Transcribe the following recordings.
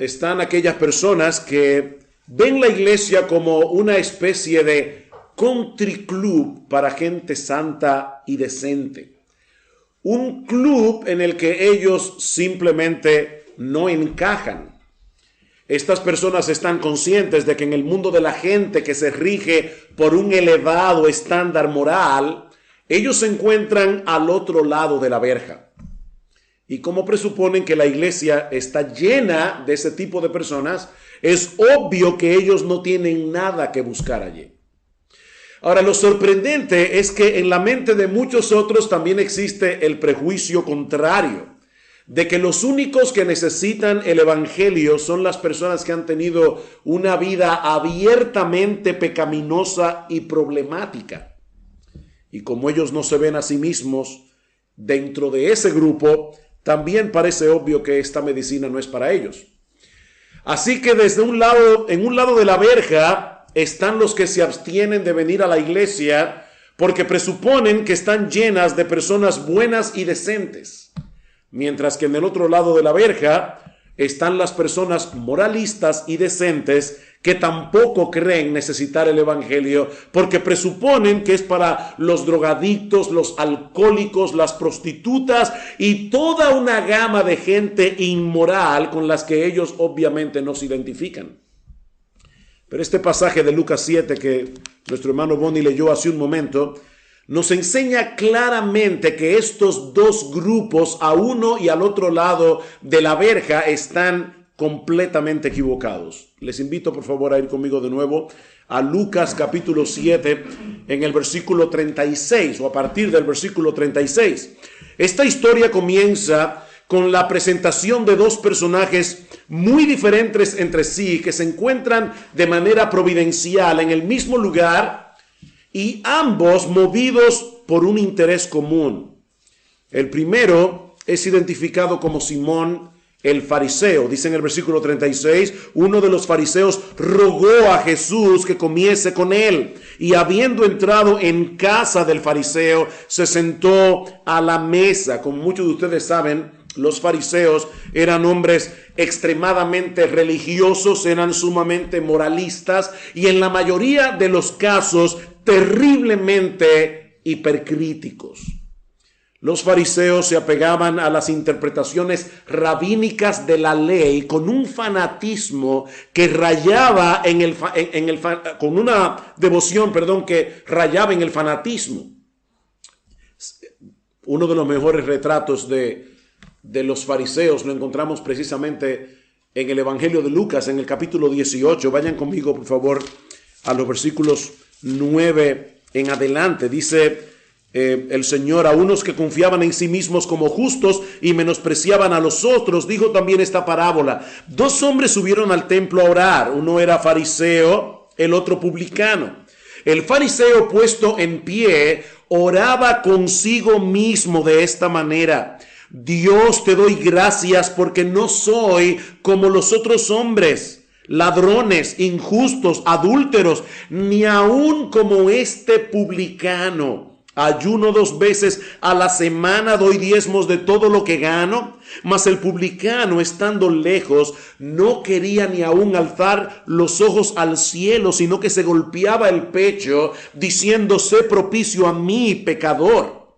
están aquellas personas que ven la iglesia como una especie de country club para gente santa y decente. Un club en el que ellos simplemente no encajan. Estas personas están conscientes de que en el mundo de la gente que se rige por un elevado estándar moral, ellos se encuentran al otro lado de la verja. Y como presuponen que la iglesia está llena de ese tipo de personas, es obvio que ellos no tienen nada que buscar allí. Ahora, lo sorprendente es que en la mente de muchos otros también existe el prejuicio contrario, de que los únicos que necesitan el evangelio son las personas que han tenido una vida abiertamente pecaminosa y problemática. Y como ellos no se ven a sí mismos dentro de ese grupo, también parece obvio que esta medicina no es para ellos. Así que desde un lado, en un lado de la verja, están los que se abstienen de venir a la iglesia porque presuponen que están llenas de personas buenas y decentes. Mientras que en el otro lado de la verja están las personas moralistas y decentes que tampoco creen necesitar el evangelio porque presuponen que es para los drogadictos, los alcohólicos, las prostitutas y toda una gama de gente inmoral con las que ellos obviamente no se identifican. Pero este pasaje de Lucas 7 que nuestro hermano Bonnie leyó hace un momento nos enseña claramente que estos dos grupos, a uno y al otro lado de la verja, están completamente equivocados. Les invito por favor a ir conmigo de nuevo a Lucas capítulo 7 en el versículo 36 o a partir del versículo 36. Esta historia comienza con la presentación de dos personajes muy diferentes entre sí que se encuentran de manera providencial en el mismo lugar y ambos movidos por un interés común. El primero es identificado como Simón el fariseo. Dice en el versículo 36, uno de los fariseos rogó a Jesús que comiese con él. Y habiendo entrado en casa del fariseo, se sentó a la mesa. Como muchos de ustedes saben, los fariseos eran hombres extremadamente religiosos, eran sumamente moralistas y en la mayoría de los casos terriblemente hipercríticos. Los fariseos se apegaban a las interpretaciones rabínicas de la ley con un fanatismo que rayaba con una devoción, que rayaba en el fanatismo. Uno de los mejores retratos de los fariseos lo encontramos precisamente en el Evangelio de Lucas, en el capítulo 18. Vayan conmigo, por favor, a los versículos 9 en adelante. Dice el Señor: a unos que confiaban en sí mismos como justos y menospreciaban a los otros, dijo también esta parábola. Dos hombres subieron al templo a orar. Uno era fariseo, el otro publicano. El fariseo, puesto en pie, oraba consigo mismo de esta manera: Dios, te doy gracias porque no soy como los otros hombres, ladrones, injustos, adúlteros, ni aun como este publicano. Ayuno 2 veces a la semana, doy diezmos de todo lo que gano. Mas el publicano, estando lejos, no quería ni aun alzar los ojos al cielo, sino que se golpeaba el pecho, diciendo: sé propicio a mí, pecador.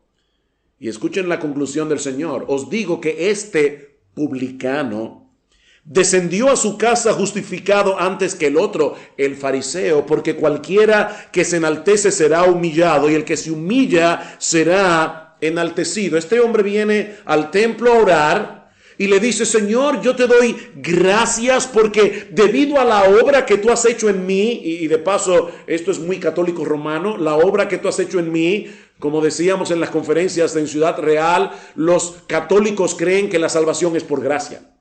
Y escuchen la conclusión del Señor: os digo que este publicano descendió a su casa justificado antes que el otro, el fariseo, porque cualquiera que se enaltece será humillado y el que se humilla será enaltecido. Este hombre viene al templo a orar y le dice: Señor, yo te doy gracias porque debido a la obra que tú has hecho en mí, y de paso esto es muy católico romano, la obra que tú has hecho en mí, como decíamos en las conferencias en Ciudad Real, los católicos creen que la salvación es por gracia.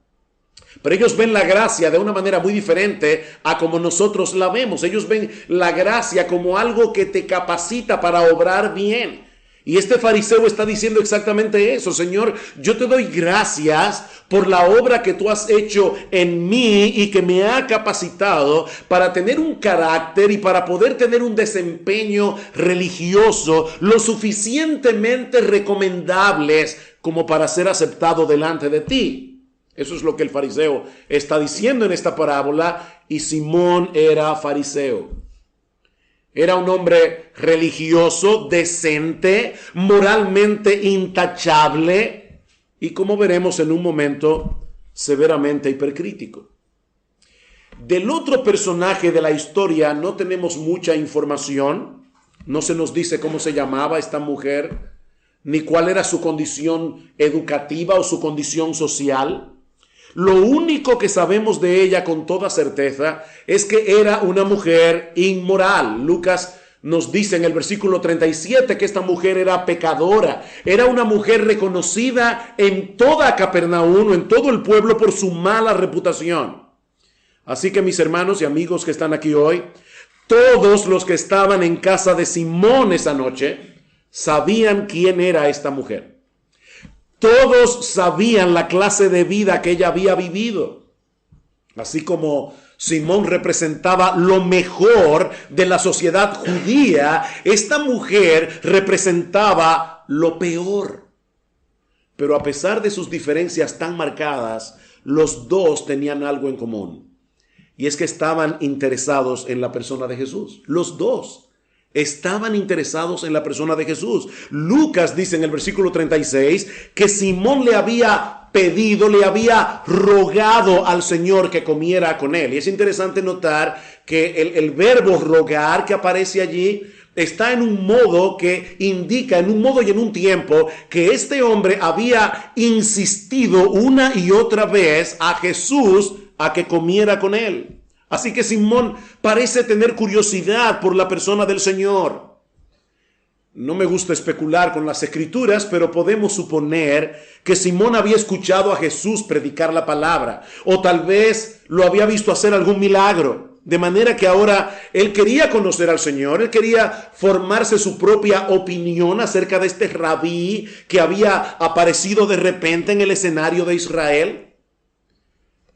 Pero ellos ven la gracia de una manera muy diferente a como nosotros la vemos. Ellos ven la gracia como algo que te capacita para obrar bien. Y este fariseo está diciendo exactamente eso: Señor, yo te doy gracias por la obra que tú has hecho en mí y que me ha capacitado para tener un carácter y para poder tener un desempeño religioso lo suficientemente recomendables como para ser aceptado delante de ti. Eso es lo que el fariseo está diciendo en esta parábola, y Simón era fariseo. Era un hombre religioso, decente, moralmente intachable y, como veremos en un momento, severamente hipercrítico. Del otro personaje de la historia no tenemos mucha información. No se nos dice cómo se llamaba esta mujer, ni cuál era su condición educativa o su condición social. Lo único que sabemos de ella con toda certeza es que era una mujer inmoral. Lucas nos dice en el versículo 37 que esta mujer era pecadora. Era una mujer reconocida en toda Capernaum, en todo el pueblo, por su mala reputación. Así que, mis hermanos y amigos que están aquí hoy, todos los que estaban en casa de Simón esa noche sabían quién era esta mujer. Todos sabían la clase de vida que ella había vivido. Así como Simón representaba lo mejor de la sociedad judía, esta mujer representaba lo peor. Pero a pesar de sus diferencias tan marcadas, los dos tenían algo en común. Y es que estaban interesados en la persona de Jesús. Los dos estaban interesados en la persona de Jesús. Lucas dice en el versículo 36 que Simón le había pedido, le había rogado al Señor que comiera con él. Y es interesante notar que el verbo rogar que aparece allí está en un modo que indica, en un modo y en un tiempo, que este hombre había insistido una y otra vez a Jesús a que comiera con él. Así que Simón parece tener curiosidad por la persona del Señor. No me gusta especular con las escrituras, pero podemos suponer que Simón había escuchado a Jesús predicar la palabra, o tal vez lo había visto hacer algún milagro, de manera que ahora él quería conocer al Señor, él quería formarse su propia opinión acerca de este rabí que había aparecido de repente en el escenario de Israel.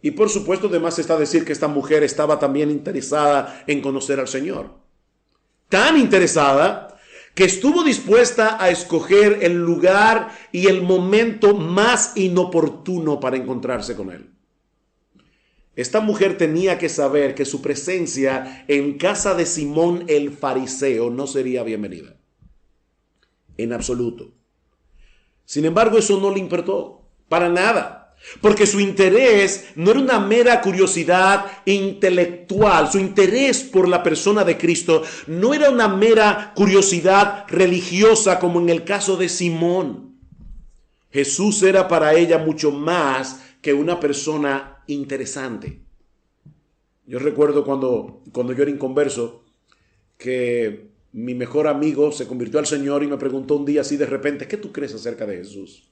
Y por supuesto, además está decir que esta mujer estaba también interesada en conocer al Señor. Tan interesada que estuvo dispuesta a escoger el lugar y el momento más inoportuno para encontrarse con él. Esta mujer tenía que saber que su presencia en casa de Simón el fariseo no sería bienvenida. En absoluto. Sin embargo, eso no le importó para nada. Porque su interés no era una mera curiosidad intelectual. Su interés por la persona de Cristo no era una mera curiosidad religiosa como en el caso de Simón. Jesús era para ella mucho más que una persona interesante. Yo recuerdo cuando yo era inconverso que mi mejor amigo se convirtió al Señor y me preguntó un día así de repente: ¿qué tú crees acerca de Jesús?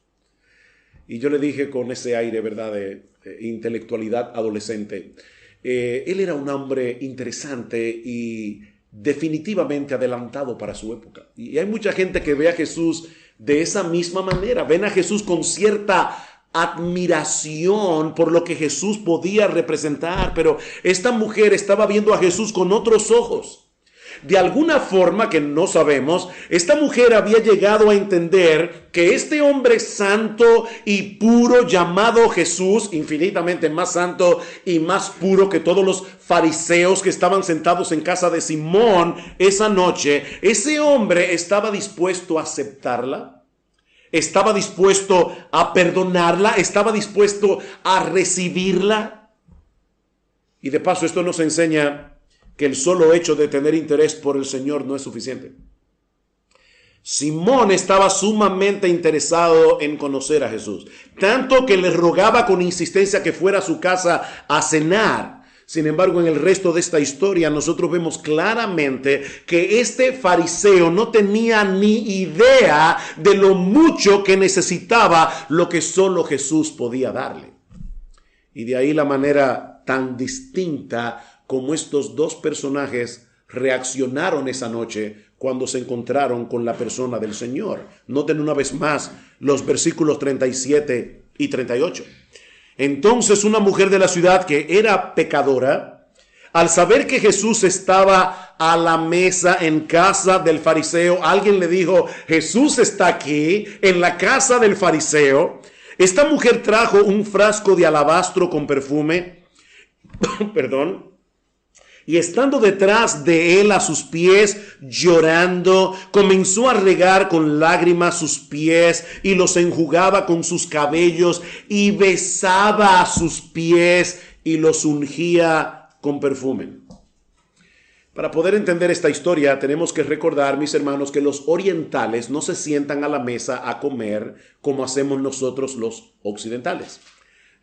Y yo le dije con ese aire, ¿verdad?, de intelectualidad adolescente. Él era un hombre interesante y definitivamente adelantado para su época. Y hay mucha gente que ve a Jesús de esa misma manera. Ven a Jesús con cierta admiración por lo que Jesús podía representar. Pero esta mujer estaba viendo a Jesús con otros ojos. De alguna forma que no sabemos, esta mujer había llegado a entender que este hombre santo y puro llamado Jesús, infinitamente más santo y más puro que todos los fariseos que estaban sentados en casa de Simón esa noche, ese hombre estaba dispuesto a aceptarla, estaba dispuesto a perdonarla, estaba dispuesto a recibirla. Y de paso, esto nos enseña que el solo hecho de tener interés por el Señor no es suficiente. Simón estaba sumamente interesado en conocer a Jesús, tanto que le rogaba con insistencia que fuera a su casa a cenar. Sin embargo, en el resto de esta historia nosotros vemos claramente que este fariseo no tenía ni idea de lo mucho que necesitaba lo que solo Jesús podía darle. Y de ahí la manera tan distinta como estos dos personajes reaccionaron esa noche cuando se encontraron con la persona del Señor. Noten una vez más los versículos 37 y 38. Entonces una mujer de la ciudad que era pecadora, al saber que Jesús estaba a la mesa en casa del fariseo, alguien le dijo: Jesús está aquí en la casa del fariseo. Esta mujer trajo un frasco de alabastro con perfume, perdón, y estando detrás de él a sus pies, llorando, comenzó a regar con lágrimas sus pies y los enjugaba con sus cabellos y besaba a sus pies y los ungía con perfume. Para poder entender esta historia tenemos que recordar, mis hermanos, que los orientales no se sientan a la mesa a comer como hacemos nosotros los occidentales.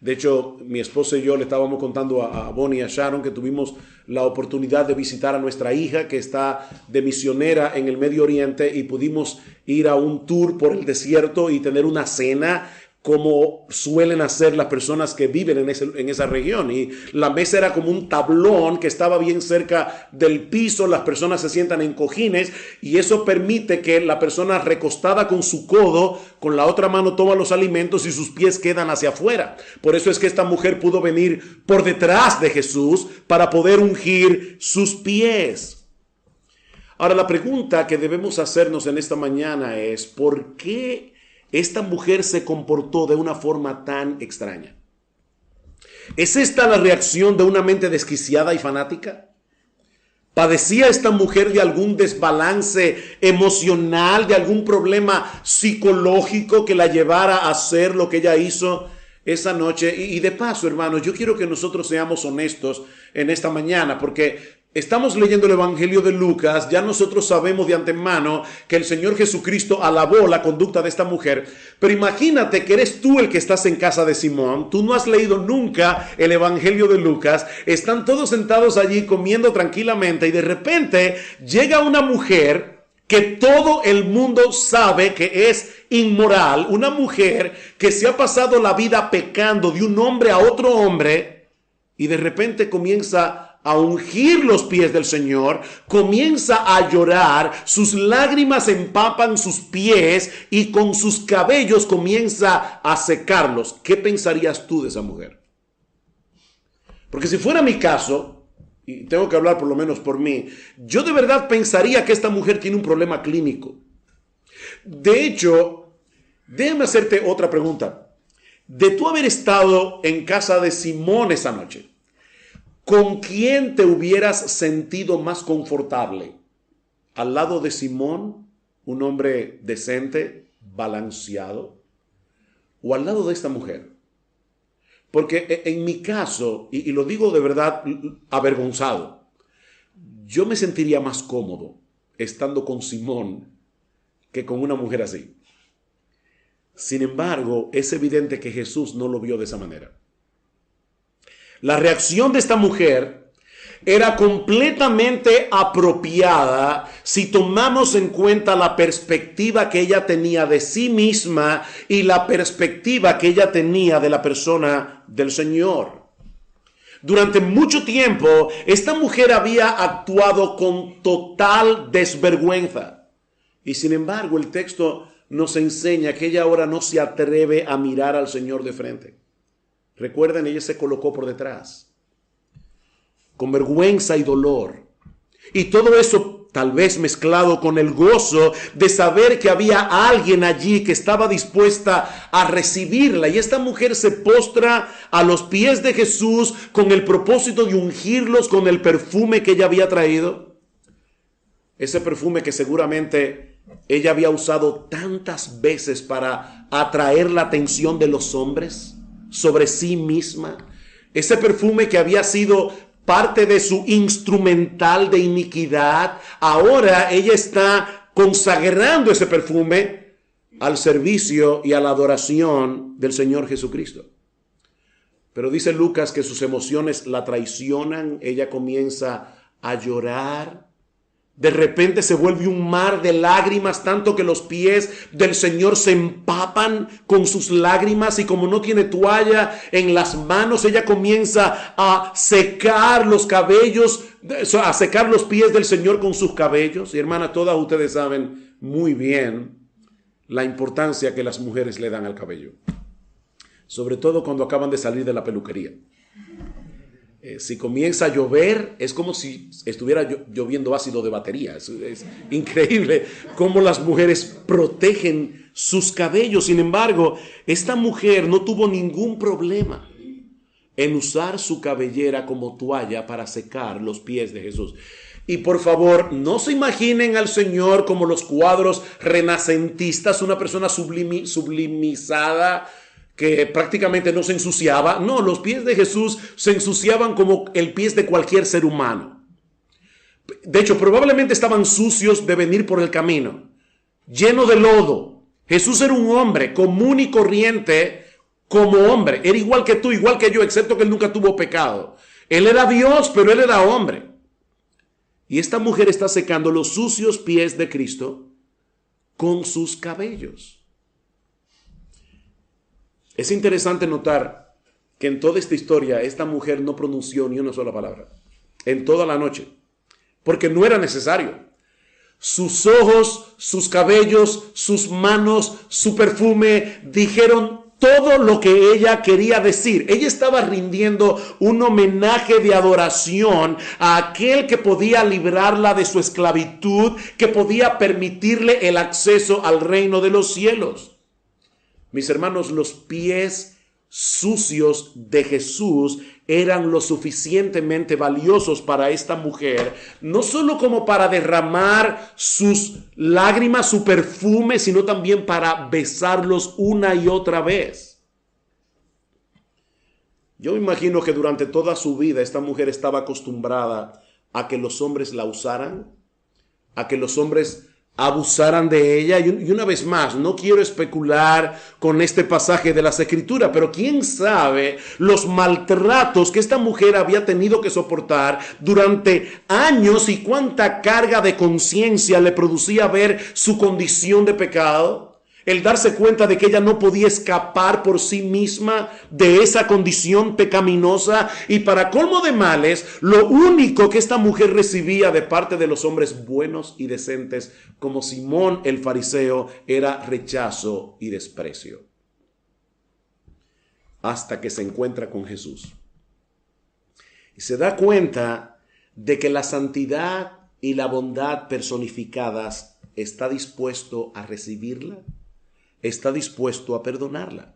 De hecho, mi esposa y yo le estábamos contando a Bonnie y a Sharon que tuvimos la oportunidad de visitar a nuestra hija que está de misionera en el Medio Oriente y pudimos ir a un tour por el desierto y tener una cena como suelen hacer las personas que viven en esa región. Y la mesa era como un tablón que estaba bien cerca del piso, las personas se sientan en cojines y eso permite que la persona recostada con su codo, con la otra mano toma los alimentos y sus pies quedan hacia afuera. Por eso es que esta mujer pudo venir por detrás de Jesús para poder ungir sus pies. Ahora, la pregunta que debemos hacernos en esta mañana es, ¿por qué esta mujer se comportó de una forma tan extraña? ¿Es esta la reacción de una mente desquiciada y fanática? ¿Padecía esta mujer de algún desbalance emocional, de algún problema psicológico que la llevara a hacer lo que ella hizo esa noche? Y de paso, hermanos, yo quiero que nosotros seamos honestos en esta mañana, porque estamos leyendo el Evangelio de Lucas, ya nosotros sabemos de antemano que el Señor Jesucristo alabó la conducta de esta mujer, pero imagínate que eres tú el que estás en casa de Simón, tú no has leído nunca el Evangelio de Lucas, están todos sentados allí comiendo tranquilamente y de repente llega una mujer que todo el mundo sabe que es inmoral, una mujer que se ha pasado la vida pecando de un hombre a otro hombre y de repente comienza a ungir los pies del Señor, comienza a llorar, sus lágrimas empapan sus pies y con sus cabellos comienza a secarlos. ¿Qué pensarías tú de esa mujer? Porque si fuera mi caso, y tengo que hablar por lo menos por mí, yo de verdad pensaría que esta mujer tiene un problema clínico. De hecho, déjame hacerte otra pregunta. De tú haber estado en casa de Simón esa noche, ¿con quién te hubieras sentido más confortable? ¿Al lado de Simón, un hombre decente, balanceado? ¿O al lado de esta mujer? Porque en mi caso, y lo digo de verdad avergonzado, yo me sentiría más cómodo estando con Simón que con una mujer así. Sin embargo, es evidente que Jesús no lo vio de esa manera. La reacción de esta mujer era completamente apropiada si tomamos en cuenta la perspectiva que ella tenía de sí misma y la perspectiva que ella tenía de la persona del Señor. Durante mucho tiempo, esta mujer había actuado con total desvergüenza. Y sin embargo, el texto nos enseña que ella ahora no se atreve a mirar al Señor de frente. Recuerden, ella se colocó por detrás, con vergüenza y dolor. Y todo eso tal vez mezclado con el gozo de saber que había alguien allí que estaba dispuesta a recibirla. Y esta mujer se postra a los pies de Jesús con el propósito de ungirlos con el perfume que ella había traído. Ese perfume que seguramente ella había usado tantas veces para atraer la atención de los hombres sobre sí misma, ese perfume que había sido parte de su instrumental de iniquidad, ahora ella está consagrando ese perfume al servicio y a la adoración del Señor Jesucristo. Pero dice Lucas que sus emociones la traicionan, ella comienza a llorar. De repente se vuelve un mar de lágrimas, tanto que los pies del Señor se empapan con sus lágrimas y como no tiene toalla en las manos, ella comienza a secar los cabellos, a secar los pies del Señor con sus cabellos. Y hermana, todas ustedes saben muy bien la importancia que las mujeres le dan al cabello, sobre todo cuando acaban de salir de la peluquería. Si comienza a llover, es como si estuviera lloviendo ácido de batería. Es increíble cómo las mujeres protegen sus cabellos. Sin embargo, esta mujer no tuvo ningún problema en usar su cabellera como toalla para secar los pies de Jesús. Y por favor, no se imaginen al Señor como los cuadros renacentistas, una persona sublimizada, que prácticamente no se ensuciaba. No, los pies de Jesús se ensuciaban como el pies de cualquier ser humano. De hecho, probablemente estaban sucios de venir por el camino, lleno de lodo. Jesús era un hombre común y corriente como hombre. Era igual que tú, igual que yo, excepto que él nunca tuvo pecado. Él era Dios, pero él era hombre. Y esta mujer está secando los sucios pies de Cristo con sus cabellos. Es interesante notar que en toda esta historia esta mujer no pronunció ni una sola palabra en toda la noche, porque no era necesario. Sus ojos, sus cabellos, sus manos, su perfume dijeron todo lo que ella quería decir. Ella estaba rindiendo un homenaje de adoración a aquel que podía librarla de su esclavitud, que podía permitirle el acceso al reino de los cielos. Mis hermanos, los pies sucios de Jesús eran lo suficientemente valiosos para esta mujer, no solo como para derramar sus lágrimas, su perfume, sino también para besarlos una y otra vez. Yo me imagino que durante toda su vida esta mujer estaba acostumbrada a que los hombres la usaran, a que los hombres abusaran de ella. Y una vez más, no quiero especular con este pasaje de las Escrituras, pero quién sabe los maltratos que esta mujer había tenido que soportar durante años y cuánta carga de conciencia le producía ver su condición de pecado. El darse cuenta de que ella no podía escapar por sí misma de esa condición pecaminosa. Y para colmo de males, lo único que esta mujer recibía de parte de los hombres buenos y decentes, como Simón el fariseo, era rechazo y desprecio. Hasta que se encuentra con Jesús. Y se da cuenta de que la santidad y la bondad personificadas está dispuesto a recibirla. Está dispuesto a perdonarla.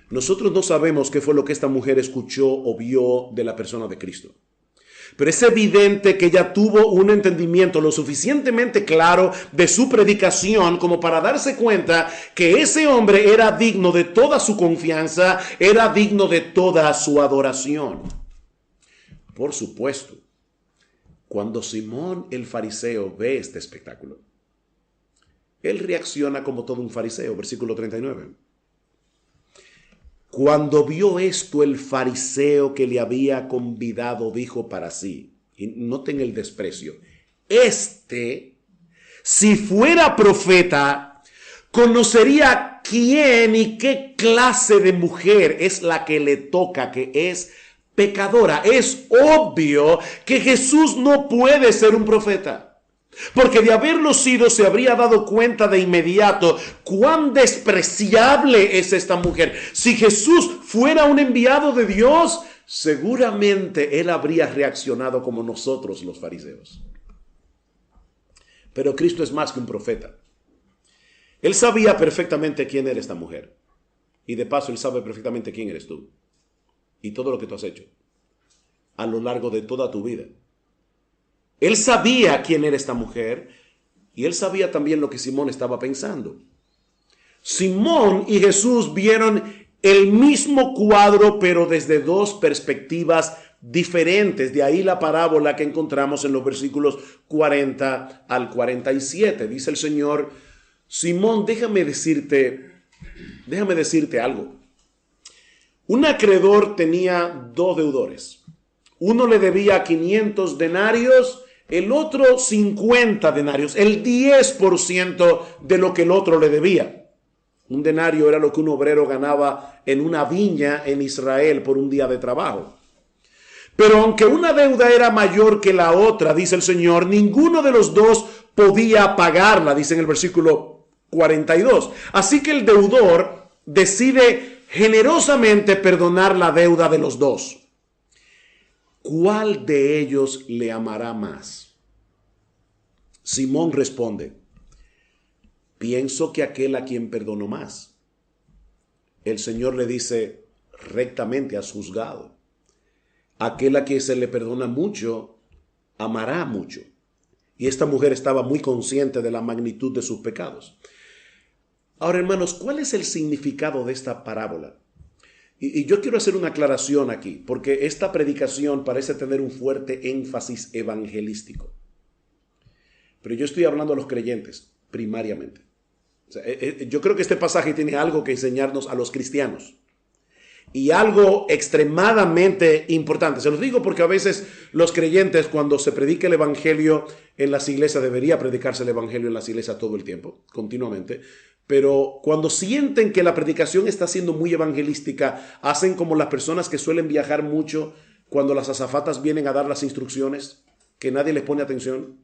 Nosotros no sabemos qué fue lo que esta mujer escuchó o vio de la persona de Cristo. Pero es evidente que ella tuvo un entendimiento lo suficientemente claro de su predicación como para darse cuenta que ese hombre era digno de toda su confianza, era digno de toda su adoración. Por supuesto, cuando Simón el fariseo ve este espectáculo, él reacciona como todo un fariseo, versículo 39. Cuando vio esto, el fariseo que le había convidado dijo para sí, y noten el desprecio, si fuera profeta, conocería quién y qué clase de mujer es la que le toca, que es pecadora. Es obvio que Jesús no puede ser un profeta. Porque de haberlo sido se habría dado cuenta de inmediato cuán despreciable es esta mujer. Si Jesús fuera un enviado de Dios, seguramente él habría reaccionado como nosotros los fariseos. Pero Cristo es más que un profeta. Él sabía perfectamente quién era esta mujer. Y de paso él sabe perfectamente quién eres tú. Y todo lo que tú has hecho a lo largo de toda tu vida. Él sabía quién era esta mujer y él sabía también lo que Simón estaba pensando. Simón y Jesús vieron el mismo cuadro, pero desde dos perspectivas diferentes. De ahí la parábola que encontramos en los versículos 40 al 47. Dice el Señor: Simón, déjame decirte algo. Un acreedor tenía dos deudores. Uno le debía 500 denarios, el otro 50 denarios, el 10% de lo que el otro le debía. Un denario era lo que un obrero ganaba en una viña en Israel por un día de trabajo. Pero aunque una deuda era mayor que la otra, dice el Señor, ninguno de los dos podía pagarla, dice en el versículo 42. Así que el deudor decide generosamente perdonar la deuda de los dos. ¿cuál de ellos le amará más? Simón responde, pienso que aquel a quien perdonó más. El Señor le dice, rectamente has juzgado. Aquel a quien se le perdona mucho, amará mucho. Y esta mujer estaba muy consciente de la magnitud de sus pecados. Ahora, hermanos, ¿cuál es el significado de esta parábola? Y yo quiero hacer una aclaración aquí, porque esta predicación parece tener un fuerte énfasis evangelístico. Pero yo estoy hablando a los creyentes, primariamente. O sea, yo creo que este pasaje tiene algo que enseñarnos a los cristianos. Y algo extremadamente importante. Se los digo porque a veces los creyentes, cuando se predica el evangelio en las iglesias, debería predicarse el evangelio en las iglesias todo el tiempo, continuamente. Pero cuando sienten que la predicación está siendo muy evangelística, hacen como las personas que suelen viajar mucho cuando las azafatas vienen a dar las instrucciones, que nadie les pone atención.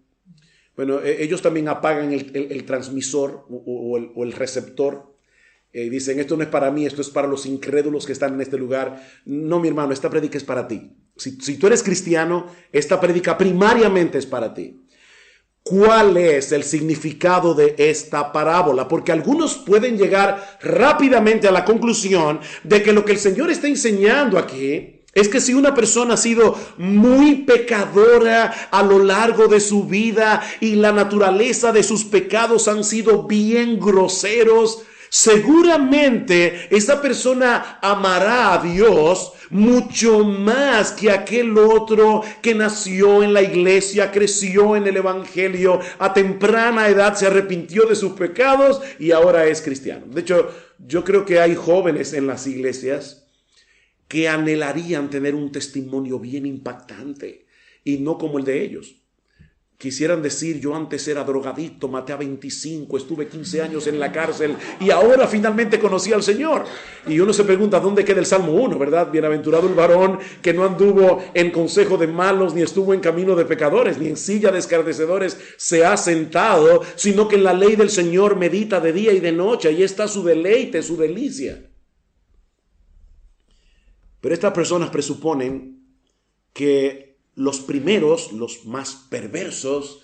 Bueno, ellos también apagan el transmisor o el receptor. Dicen, esto no es para mí, esto es para los incrédulos que están en este lugar. No, mi hermano, esta prédica es para ti. Si tú eres cristiano, esta prédica primariamente es para ti. ¿Cuál es el significado de esta parábola? Porque algunos pueden llegar rápidamente a la conclusión de que lo que el Señor está enseñando aquí es que si una persona ha sido muy pecadora a lo largo de su vida y la naturaleza de sus pecados han sido bien groseros, seguramente esa persona amará a Dios mucho más que aquel otro que nació en la iglesia, creció en el evangelio, a temprana edad se arrepintió de sus pecados y ahora es cristiano. De hecho, yo creo que hay jóvenes en las iglesias que anhelarían tener un testimonio bien impactante y no como el de ellos. Quisieran decir, yo antes era drogadicto, maté a 25, estuve 15 años en la cárcel y ahora finalmente conocí al Señor. Y uno se pregunta, ¿dónde queda el Salmo 1, verdad? Bienaventurado el varón que no anduvo en consejo de malos, ni estuvo en camino de pecadores, ni en silla de escarnecedores se ha sentado, sino que en la ley del Señor medita de día y de noche. Ahí está su deleite, su delicia. Pero estas personas presuponen que los primeros, los más perversos,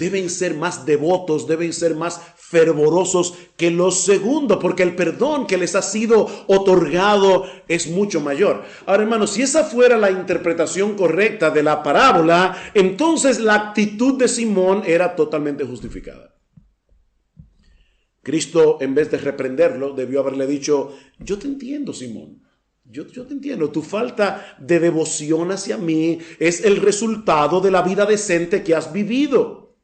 deben ser más devotos, deben ser más fervorosos que los segundos, porque el perdón que les ha sido otorgado es mucho mayor. Ahora, hermanos, si esa fuera la interpretación correcta de la parábola, entonces la actitud de Simón era totalmente justificada. Cristo, en vez de reprenderlo, debió haberle dicho, yo te entiendo, Simón. Yo te entiendo, tu falta de devoción hacia mí es el resultado de la vida decente que has vivido.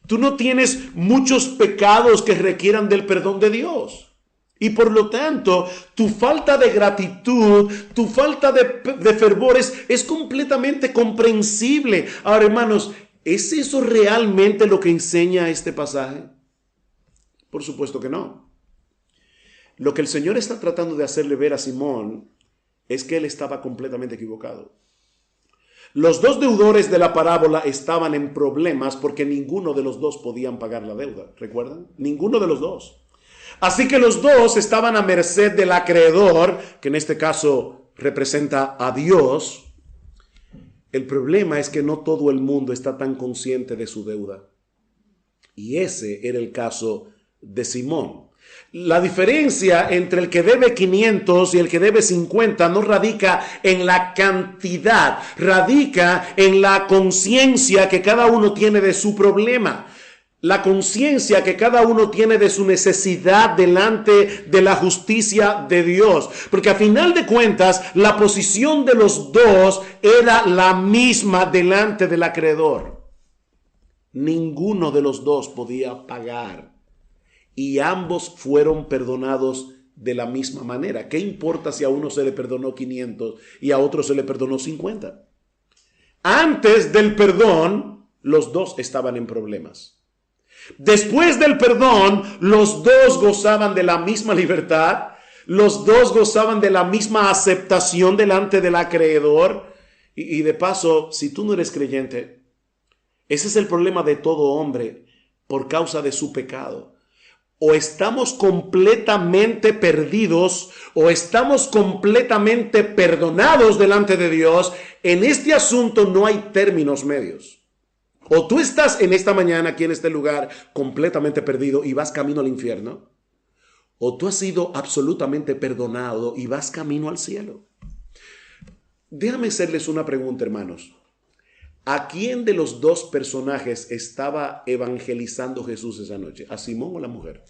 Tú no tienes muchos pecados que requieran del perdón de Dios. Y por lo tanto, tu falta de gratitud, tu falta de fervor es completamente comprensible. Ahora, hermanos, ¿es eso realmente lo que enseña este pasaje? Por supuesto que no. Lo que el Señor está tratando de hacerle ver a Simón es que él estaba completamente equivocado. Los dos deudores de la parábola estaban en problemas porque ninguno de los dos podían pagar la deuda. ¿Recuerdan? Ninguno de los dos. Así que los dos estaban a merced del acreedor, que en este caso representa a Dios. El problema es que no todo el mundo está tan consciente de su deuda. Y ese era el caso de Simón. La diferencia entre el que debe 500 y el que debe 50 no radica en la cantidad, radica en la conciencia que cada uno tiene de su problema. La conciencia que cada uno tiene de su necesidad delante de la justicia de Dios. Porque a final de cuentas, la posición de los dos era la misma delante del acreedor. Ninguno de los dos podía pagar. Y ambos fueron perdonados de la misma manera. ¿Qué importa si a uno se le perdonó 500 y a otro se le perdonó 50? Antes del perdón, los dos estaban en problemas. Después del perdón, los dos gozaban de la misma libertad, los dos gozaban de la misma aceptación delante del acreedor. Y de paso, si tú no eres creyente, ese es el problema de todo hombre por causa de su pecado. o estamos completamente perdidos o estamos completamente perdonados delante de Dios. En este asunto no hay términos medios. O tú estás en esta mañana aquí en este lugar completamente perdido y vas camino al infierno, o tú has sido absolutamente perdonado y vas camino al cielo. Déjame hacerles una pregunta, hermanos. ¿A quién de los dos personajes estaba evangelizando Jesús esa noche? ¿A Simón o a la mujer?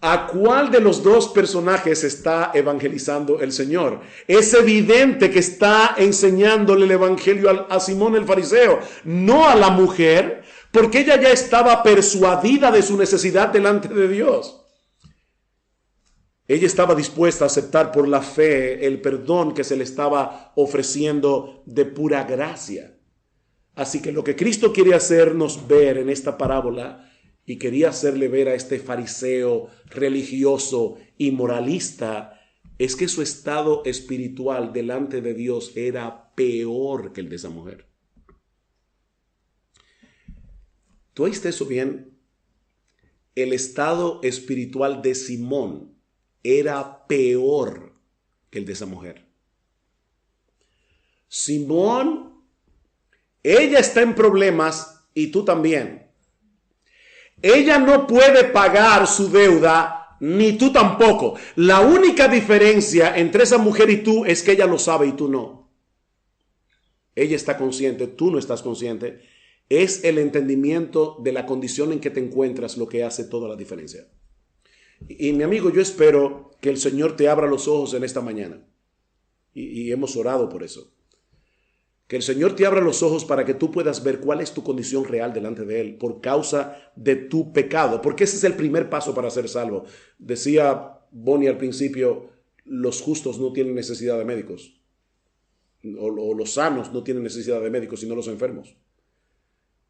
¿A cuál de los dos personajes está evangelizando el Señor? Es evidente que está enseñándole el evangelio a Simón el fariseo, no a la mujer, porque ella ya estaba persuadida de su necesidad delante de Dios. Ella estaba dispuesta a aceptar por la fe el perdón que se le estaba ofreciendo de pura gracia. Así que lo que Cristo quiere hacernos ver en esta parábola, y quería hacerle ver a este fariseo religioso y moralista, es que su estado espiritual delante de Dios era peor que el de esa mujer. ¿Tú oíste eso bien? El estado espiritual de Simón era peor que el de esa mujer. Simón, ella está en problemas y tú también. Ella no puede pagar su deuda, ni tú tampoco. La única diferencia entre esa mujer y tú es que ella lo sabe y tú no. Ella está consciente, tú no estás consciente. Es el entendimiento de la condición en que te encuentras lo que hace toda la diferencia. Y mi amigo, yo espero que el Señor te abra los ojos en esta mañana. Y hemos orado por eso. Que el Señor te abra los ojos para que tú puedas ver cuál es tu condición real delante de Él por causa de tu pecado. Porque ese es el primer paso para ser salvo. Decía Bonnie al principio, los justos no tienen necesidad de médicos. O los sanos no tienen necesidad de médicos, sino los enfermos.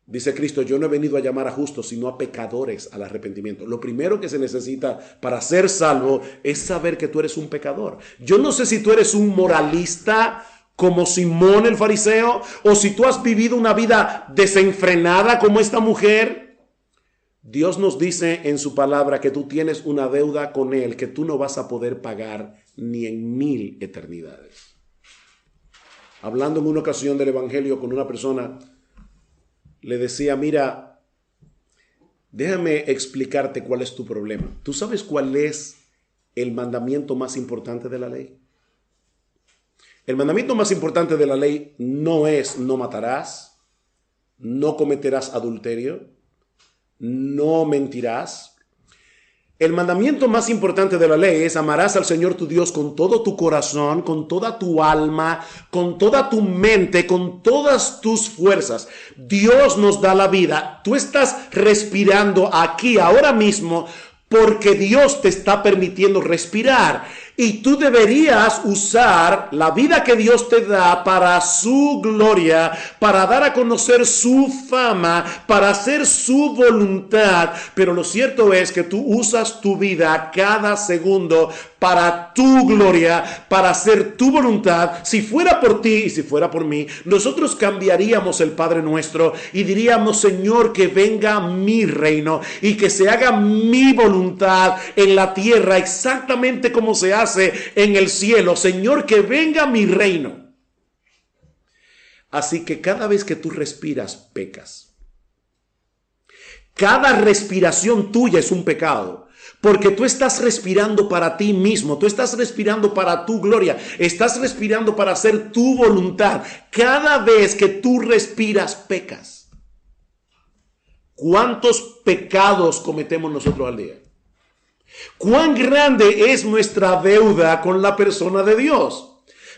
Dice Cristo, yo no he venido a llamar a justos, sino a pecadores al arrepentimiento. Lo primero que se necesita para ser salvo es saber que tú eres un pecador. Yo no sé si tú eres un moralista como Simón el fariseo, o si tú has vivido una vida desenfrenada como esta mujer. Dios nos dice en su palabra que tú tienes una deuda con Él que tú no vas a poder pagar ni en 1000 eternidades. Hablando en una ocasión del evangelio con una persona, le decía, mira, déjame explicarte cuál es tu problema. ¿Tú sabes cuál es el mandamiento más importante de la ley? El mandamiento más importante de la ley no es no matarás, no cometerás adulterio, no mentirás. El mandamiento más importante de la ley es amarás al Señor tu Dios con todo tu corazón, con toda tu alma, con toda tu mente, con todas tus fuerzas. Dios nos da la vida. Tú estás respirando aquí, ahora mismo, porque Dios te está permitiendo respirar. Y tú deberías usar la vida que Dios te da para su gloria, para dar a conocer su fama, para hacer su voluntad. Pero lo cierto es que tú usas tu vida cada segundo para tu gloria, para hacer tu voluntad. Si fuera por ti y si fuera por mí, nosotros cambiaríamos el Padre Nuestro y diríamos, Señor, que venga mi reino y que se haga mi voluntad en la tierra exactamente como se hace en el cielo. Señor, que venga mi reino. Así que cada vez que tú respiras, pecas. Cada respiración tuya es un pecado. Porque tú estás respirando para ti mismo, tú estás respirando para tu gloria, estás respirando para hacer tu voluntad. Cada vez que tú respiras, pecas. ¿Cuántos pecados cometemos nosotros al día? ¿Cuán grande es nuestra deuda con la persona de Dios?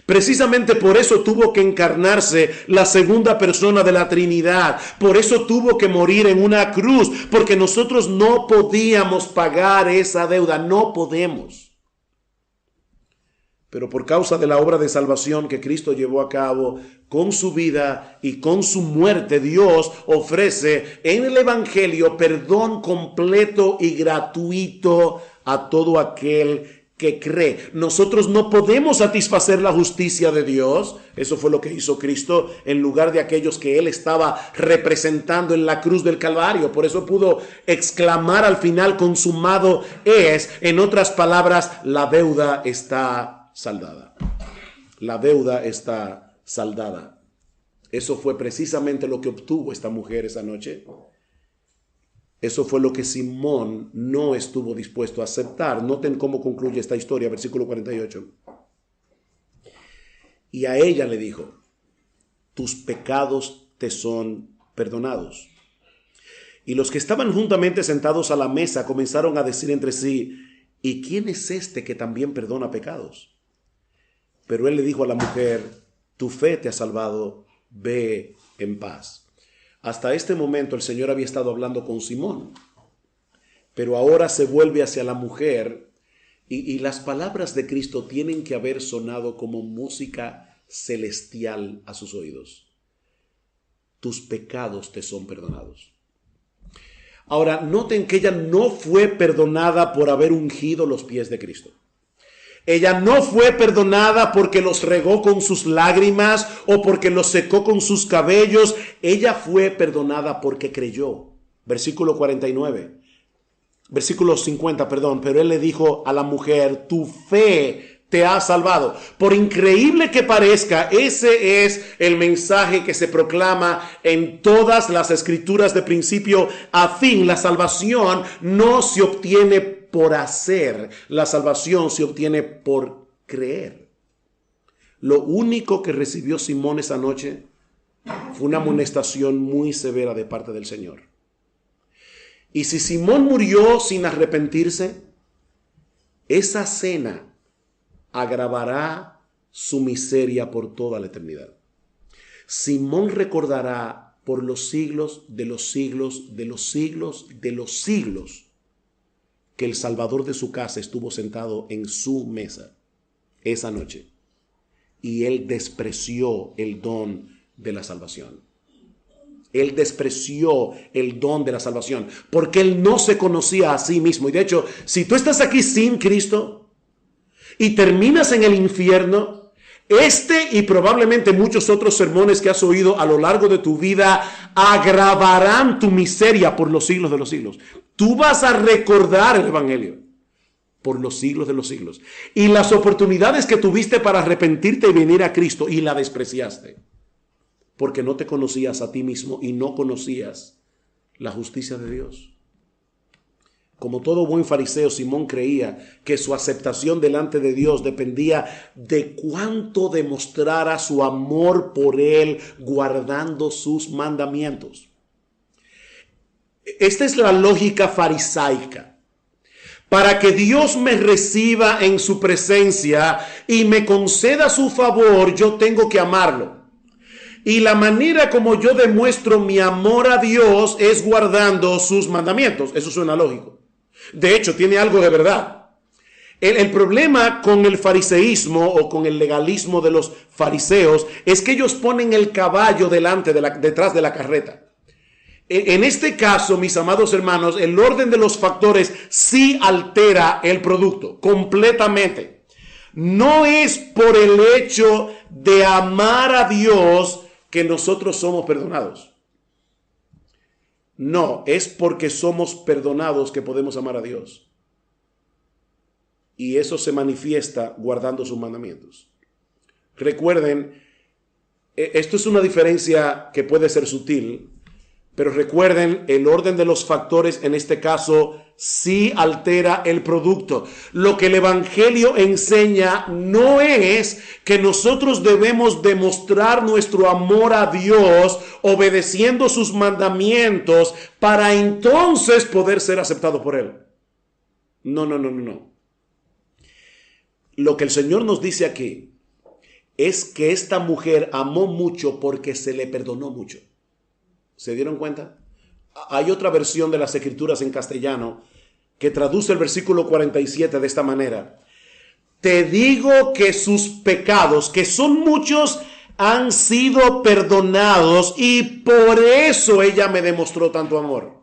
Precisamente por eso tuvo que encarnarse la segunda persona de la Trinidad. Por eso tuvo que morir en una cruz, porque nosotros no podíamos pagar esa deuda, no podemos. Pero por causa de la obra de salvación que Cristo llevó a cabo con su vida y con su muerte, Dios ofrece en el Evangelio perdón completo y gratuito a todo aquel que cree. Nosotros no podemos satisfacer la justicia de Dios. Eso fue lo que hizo Cristo en lugar de aquellos que Él estaba representando en la cruz del Calvario. Por eso pudo exclamar al final, consumado es. En otras palabras, la deuda está saldada. La deuda está saldada. Eso fue precisamente lo que obtuvo esta mujer esa noche. Eso fue lo que Simón no estuvo dispuesto a aceptar. Noten cómo concluye esta historia, versículo 48. Y a ella le dijo, tus pecados te son perdonados. Y los que estaban juntamente sentados a la mesa comenzaron a decir entre sí, ¿y quién es este que también perdona pecados? Pero él le dijo a la mujer, tu fe te ha salvado, ve en paz. Hasta este momento el Señor había estado hablando con Simón, pero ahora se vuelve hacia la mujer y las palabras de Cristo tienen que haber sonado como música celestial a sus oídos. Tus pecados te son perdonados. Ahora, noten que ella no fue perdonada por haber ungido los pies de Cristo. Ella no fue perdonada porque los regó con sus lágrimas o porque los secó con sus cabellos. Ella fue perdonada porque creyó. Versículo 49. Versículo 50, perdón. Pero él le dijo a la mujer, tu fe te ha salvado. Por increíble que parezca, ese es el mensaje que se proclama en todas las escrituras de principio a fin. La salvación no se obtiene por hacer, la salvación se obtiene por creer. Lo único que recibió Simón esa noche fue una amonestación muy severa de parte del Señor. Y si Simón murió sin arrepentirse, esa cena agravará su miseria por toda la eternidad. Simón recordará por los siglos de los siglos de los siglos de los siglos que el Salvador de su casa estuvo sentado en su mesa esa noche y él despreció el don de la salvación. Él despreció el don de la salvación porque él no se conocía a sí mismo. Y de hecho, si tú estás aquí sin Cristo y terminas en el infierno, este y probablemente muchos otros sermones que has oído a lo largo de tu vida agravarán tu miseria por los siglos de los siglos. Tú vas a recordar el Evangelio por los siglos de los siglos. Y las oportunidades que tuviste para arrepentirte y venir a Cristo y la despreciaste. Porque no te conocías a ti mismo y no conocías la justicia de Dios. Como todo buen fariseo, Simón creía que su aceptación delante de Dios dependía de cuánto demostrara su amor por Él guardando sus mandamientos. Esta es la lógica farisaica. Para que Dios me reciba en su presencia y me conceda su favor, yo tengo que amarlo. Y la manera como yo demuestro mi amor a Dios es guardando sus mandamientos. Eso suena lógico. De hecho, tiene algo de verdad. El problema con el fariseísmo o con el legalismo de los fariseos es que ellos ponen el caballo detrás de la carreta. En este caso, mis amados hermanos, el orden de los factores sí altera el producto completamente. No es por el hecho de amar a Dios que nosotros somos perdonados. No, es porque somos perdonados que podemos amar a Dios. Y eso se manifiesta guardando sus mandamientos. Recuerden, esto es una diferencia que puede ser sutil, pero recuerden, el orden de los factores en este caso sí altera el producto. Lo que el Evangelio enseña no es que nosotros debemos demostrar nuestro amor a Dios obedeciendo sus mandamientos para entonces poder ser aceptados por Él. No. Lo que el Señor nos dice aquí es que esta mujer amó mucho porque se le perdonó mucho. ¿Se dieron cuenta? Hay otra versión de las Escrituras en castellano que traduce el versículo 47 de esta manera. Te digo que sus pecados, que son muchos, han sido perdonados y por eso ella me demostró tanto amor.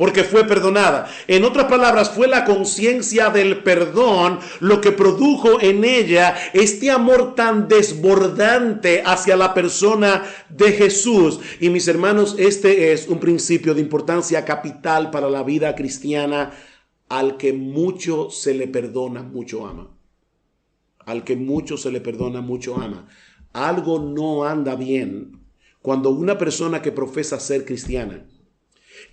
porque fue perdonada. En otras palabras, fue la conciencia del perdón lo que produjo en ella este amor tan desbordante hacia la persona de Jesús. Y mis hermanos, este es un principio de importancia capital para la vida cristiana. Al que mucho se le perdona, mucho ama. Al que mucho se le perdona, mucho ama. Algo no anda bien cuando una persona que profesa ser cristiana,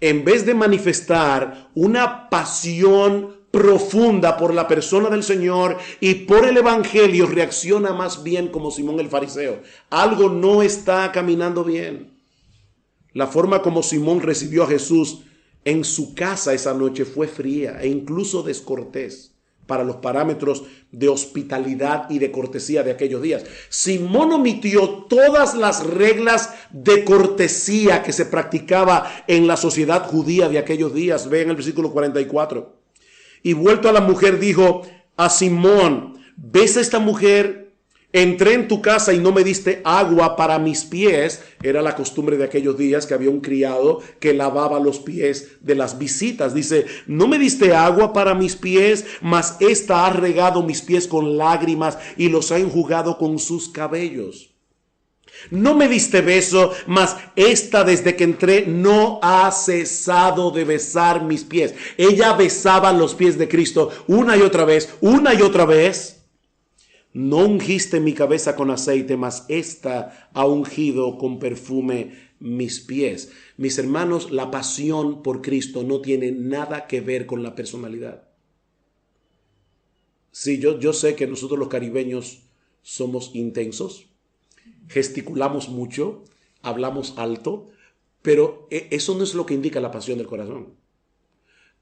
en vez de manifestar una pasión profunda por la persona del Señor y por el Evangelio, reacciona más bien como Simón el fariseo. Algo no está caminando bien. La forma como Simón recibió a Jesús en su casa esa noche fue fría e incluso descortés para los parámetros de hospitalidad y de cortesía de aquellos días. Simón omitió todas las reglas de cortesía que se practicaba en la sociedad judía de aquellos días. Ve en el versículo 44. Y vuelto a la mujer dijo a Simón, ¿ves a esta mujer? Entré en tu casa y no me diste agua para mis pies. Era la costumbre de aquellos días que había un criado que lavaba los pies de las visitas. Dice, no me diste agua para mis pies, mas esta ha regado mis pies con lágrimas y los ha enjugado con sus cabellos. No me diste beso, mas esta desde que entré no ha cesado de besar mis pies. Ella besaba los pies de Cristo una y otra vez, una y otra vez. No ungiste mi cabeza con aceite, mas esta ha ungido con perfume mis pies. Mis hermanos, la pasión por Cristo no tiene nada que ver con la personalidad. Sí, yo sé que nosotros los caribeños somos intensos, gesticulamos mucho, hablamos alto, pero eso no es lo que indica la pasión del corazón.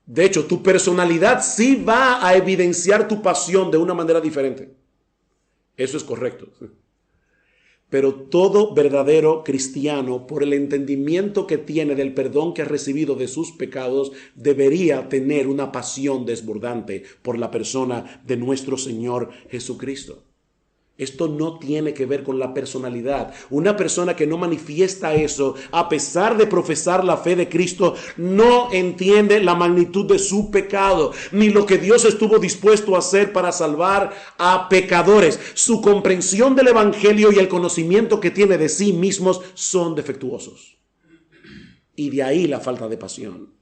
De hecho, tu personalidad sí va a evidenciar tu pasión de una manera diferente. Eso es correcto. Pero todo verdadero cristiano, por el entendimiento que tiene del perdón que ha recibido de sus pecados, debería tener una pasión desbordante por la persona de nuestro Señor Jesucristo. Esto no tiene que ver con la personalidad. Una persona que no manifiesta eso, a pesar de profesar la fe de Cristo, no entiende la magnitud de su pecado, ni lo que Dios estuvo dispuesto a hacer para salvar a pecadores. Su comprensión del Evangelio y el conocimiento que tiene de sí mismos son defectuosos. Y de ahí la falta de pasión.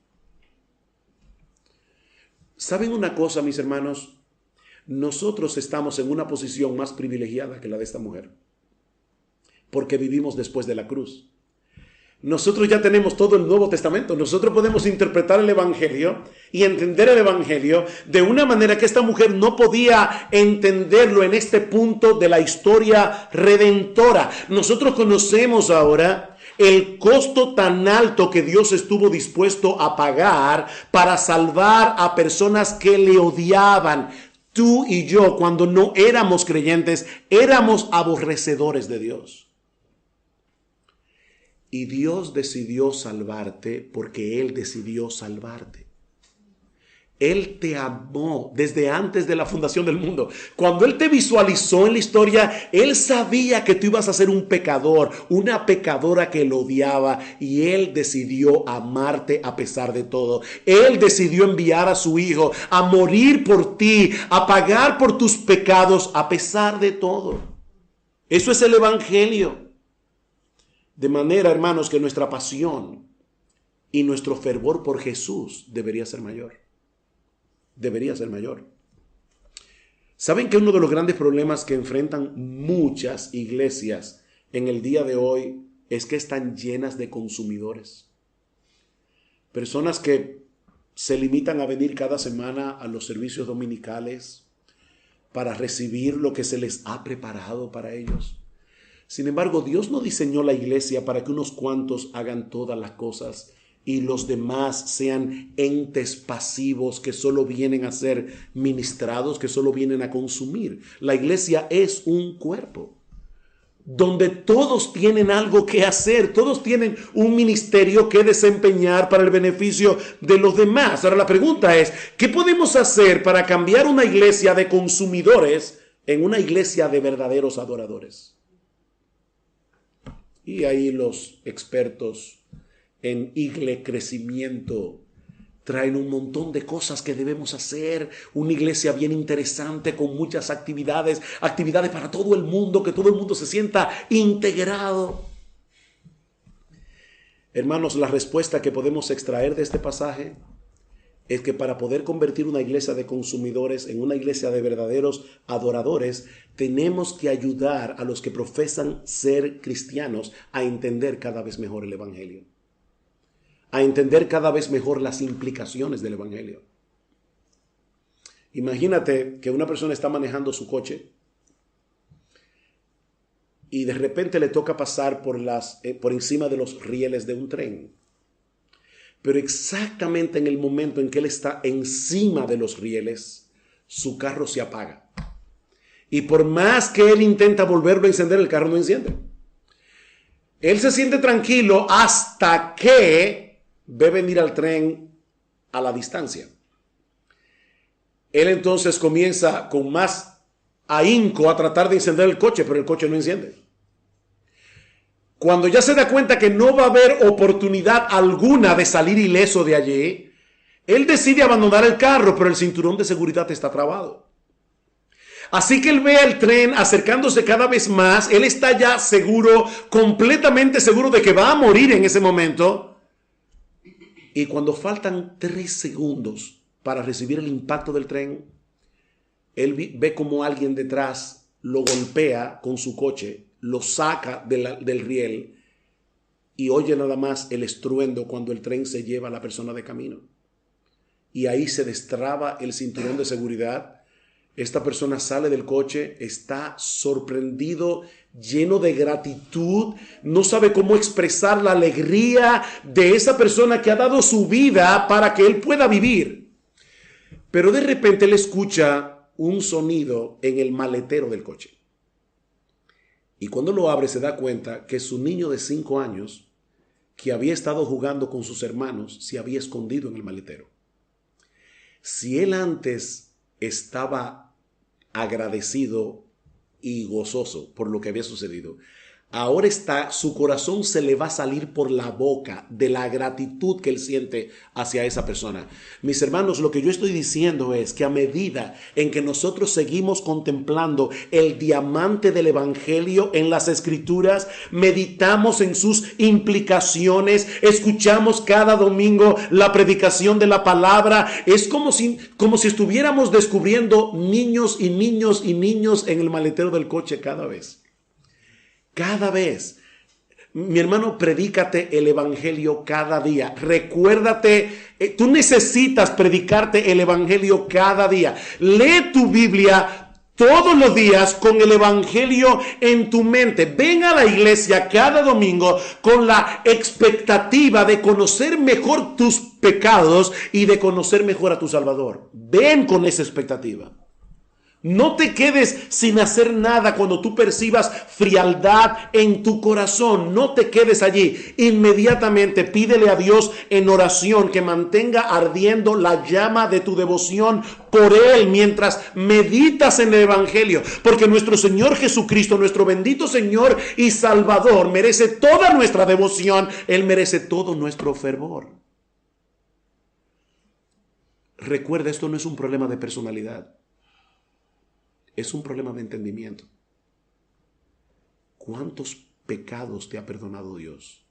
¿Saben una cosa, mis hermanos? Nosotros estamos en una posición más privilegiada que la de esta mujer, porque vivimos después de la cruz. Nosotros ya tenemos todo el Nuevo Testamento. Nosotros podemos interpretar el Evangelio y entender el Evangelio de una manera que esta mujer no podía entenderlo en este punto de la historia redentora. Nosotros conocemos ahora el costo tan alto que Dios estuvo dispuesto a pagar para salvar a personas que le odiaban. Tú y yo, cuando no éramos creyentes, éramos aborrecedores de Dios. Y Dios decidió salvarte porque Él decidió salvarte. Él te amó desde antes de la fundación del mundo. Cuando Él te visualizó en la historia, Él sabía que tú ibas a ser un pecador, una pecadora que lo odiaba, y Él decidió amarte a pesar de todo. Él decidió enviar a su Hijo a morir por ti, a pagar por tus pecados a pesar de todo. Eso es el Evangelio. De manera, hermanos, que nuestra pasión y nuestro fervor por Jesús debería ser mayor. Debería ser mayor. ¿Saben que uno de los grandes problemas que enfrentan muchas iglesias en el día de hoy es que están llenas de consumidores? Personas que se limitan a venir cada semana a los servicios dominicales para recibir lo que se les ha preparado para ellos. Sin embargo, Dios no diseñó la iglesia para que unos cuantos hagan todas las cosas y los demás sean entes pasivos que solo vienen a ser ministrados, que solo vienen a consumir. La iglesia es un cuerpo donde todos tienen algo que hacer, todos tienen un ministerio que desempeñar para el beneficio de los demás. Ahora la pregunta es, ¿qué podemos hacer para cambiar una iglesia de consumidores en una iglesia de verdaderos adoradores? Y ahí los expertos en crecimiento traen un montón de cosas que debemos hacer, una iglesia bien interesante con muchas actividades para todo el mundo, que todo el mundo se sienta integrado. Hermanos, la respuesta que podemos extraer de este pasaje es que para poder convertir una iglesia de consumidores en una iglesia de verdaderos adoradores, tenemos que ayudar a los que profesan ser cristianos a entender cada vez mejor el evangelio, a entender cada vez mejor las implicaciones del evangelio. Imagínate que una persona está manejando su coche y de repente le toca pasar por encima de los rieles de un tren. Pero exactamente en el momento en que él está encima de los rieles, su carro se apaga. Y por más que él intenta volverlo a encender, el carro no enciende. Él se siente tranquilo hasta que ve venir al tren a la distancia. Él entonces comienza con más ahínco a tratar de encender el coche, pero el coche no enciende. Cuando ya se da cuenta que no va a haber oportunidad alguna de salir ileso de allí, él decide abandonar el carro, pero el cinturón de seguridad está trabado. Así que él ve al tren acercándose cada vez más, él está ya seguro, completamente seguro de que va a morir en ese momento. Y cuando faltan 3 segundos para recibir el impacto del tren, él ve como alguien detrás lo golpea con su coche, lo saca del riel y oye nada más el estruendo cuando el tren se lleva a la persona de camino. Y ahí se destraba el cinturón de seguridad. Esta persona sale del coche, está sorprendido, lleno de gratitud, no sabe cómo expresar la alegría de esa persona que ha dado su vida para que él pueda vivir. Pero de repente él escucha un sonido en el maletero del coche. Y cuando lo abre se da cuenta que su niño de 5 años, que había estado jugando con sus hermanos, se había escondido en el maletero. Si él antes estaba agradecido y gozoso por lo que había sucedido, ahora su corazón se le va a salir por la boca de la gratitud que él siente hacia esa persona. Mis hermanos, lo que yo estoy diciendo es que a medida en que nosotros seguimos contemplando el diamante del evangelio en las escrituras, meditamos en sus implicaciones, escuchamos cada domingo la predicación de la palabra, es como si estuviéramos descubriendo niños y niños y niños en el maletero del coche cada vez. Cada vez, mi hermano, predícate el evangelio cada día. Recuérdate, tú necesitas predicarte el evangelio cada día. Lee tu Biblia todos los días con el evangelio en tu mente. Ven a la iglesia cada domingo con la expectativa de conocer mejor tus pecados y de conocer mejor a tu Salvador. Ven con esa expectativa. No te quedes sin hacer nada cuando tú percibas frialdad en tu corazón. No te quedes allí. Inmediatamente pídele a Dios en oración que mantenga ardiendo la llama de tu devoción por Él mientras meditas en el evangelio. Porque nuestro Señor Jesucristo, nuestro bendito Señor y Salvador, merece toda nuestra devoción. Él merece todo nuestro fervor. Recuerda, esto no es un problema de personalidad. Es un problema de entendimiento. ¿Cuántos pecados te ha perdonado Dios?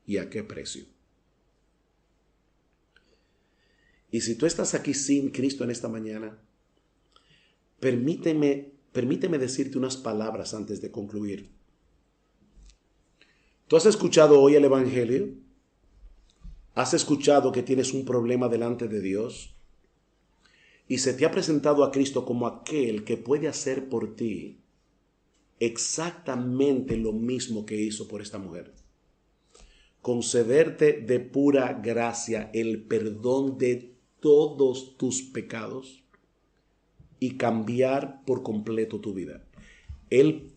¿Y a qué precio? Y si tú estás aquí sin Cristo en esta mañana, permíteme decirte unas palabras antes de concluir. ¿Tú has escuchado hoy el evangelio? ¿Has escuchado que tienes un problema delante de Dios? Y se te ha presentado a Cristo como aquel que puede hacer por ti exactamente lo mismo que hizo por esta mujer. Concederte de pura gracia el perdón de todos tus pecados y cambiar por completo tu vida. Él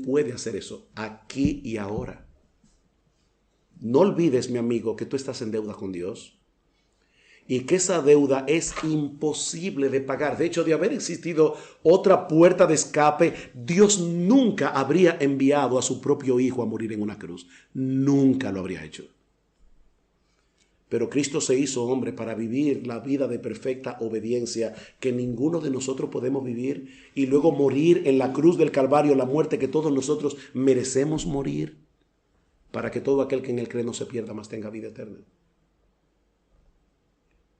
puede hacer eso aquí y ahora. No olvides, mi amigo, que tú estás en deuda con Dios. Y que esa deuda es imposible de pagar. De hecho, de haber existido otra puerta de escape, Dios nunca habría enviado a su propio Hijo a morir en una cruz. Nunca lo habría hecho. Pero Cristo se hizo hombre para vivir la vida de perfecta obediencia que ninguno de nosotros podemos vivir y luego morir en la cruz del Calvario, la muerte que todos nosotros merecemos morir, para que todo aquel que en él cree no se pierda, mas tenga vida eterna.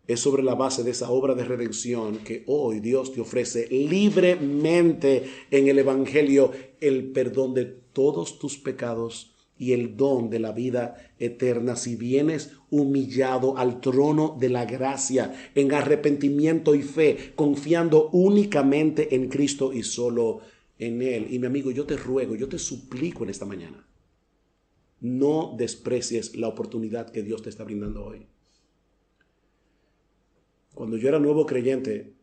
Es sobre la base de esa obra de redención que hoy Dios te ofrece libremente en el Evangelio el perdón de todos tus pecados y el don de la vida eterna si vienes humillado al trono de la gracia en arrepentimiento y fe, confiando únicamente en Cristo y solo en Él. Y mi amigo, yo te ruego, yo te suplico en esta mañana, no desprecies la oportunidad que Dios te está brindando hoy. Cuando yo era nuevo creyente,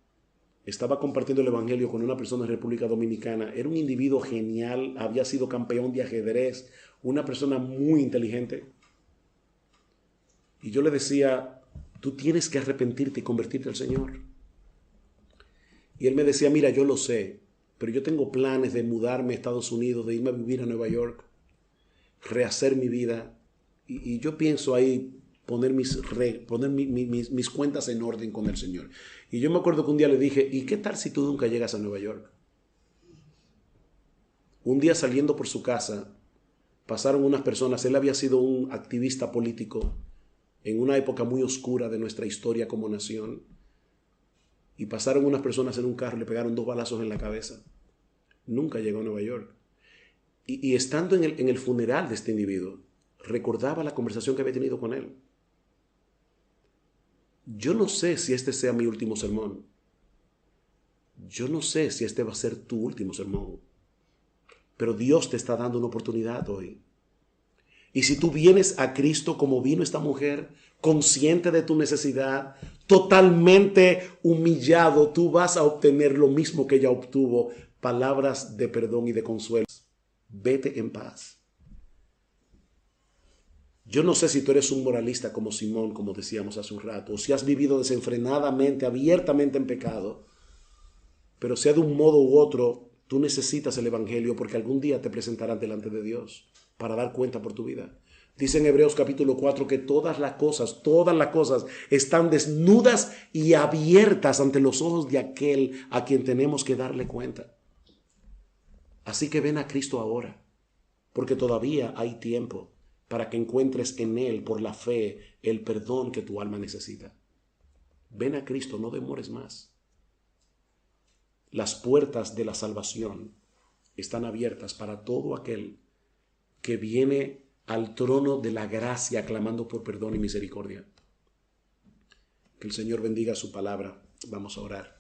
estaba compartiendo el evangelio con una persona en República Dominicana. Era un individuo genial, había sido campeón de ajedrez, una persona muy inteligente. Y yo le decía, tú tienes que arrepentirte y convertirte al Señor. Y él me decía, mira, yo lo sé, pero yo tengo planes de mudarme a Estados Unidos, de irme a vivir a Nueva York, rehacer mi vida. Y yo pienso ahí poner mis cuentas en orden con el Señor. Y yo me acuerdo que un día le dije, ¿y qué tal si tú nunca llegas a Nueva York? Un día saliendo por su casa, pasaron unas personas. Él había sido un activista político en una época muy oscura de nuestra historia como nación. Y pasaron unas personas en un carro y le pegaron 2 balazos en la cabeza. Nunca llegó a Nueva York. Y estando en el funeral de este individuo, recordaba la conversación que había tenido con él. Yo no sé si este sea mi último sermón. Yo no sé si este va a ser tu último sermón. Pero Dios te está dando una oportunidad hoy. Y si tú vienes a Cristo como vino esta mujer, consciente de tu necesidad, totalmente humillado, tú vas a obtener lo mismo que ella obtuvo, palabras de perdón y de consuelo. Vete en paz. Yo no sé si tú eres un moralista como Simón, como decíamos hace un rato, o si has vivido desenfrenadamente, abiertamente en pecado, pero sea de un modo u otro, tú necesitas el Evangelio porque algún día te presentarán delante de Dios para dar cuenta por tu vida. Dice en Hebreos capítulo 4 que todas las cosas están desnudas y abiertas ante los ojos de aquel a quien tenemos que darle cuenta. Así que ven a Cristo ahora, porque todavía hay tiempo para que encuentres en Él, por la fe, el perdón que tu alma necesita. Ven a Cristo, no demores más. Las puertas de la salvación están abiertas para todo aquel que viene al trono de la gracia clamando por perdón y misericordia. Que el Señor bendiga su palabra. Vamos a orar.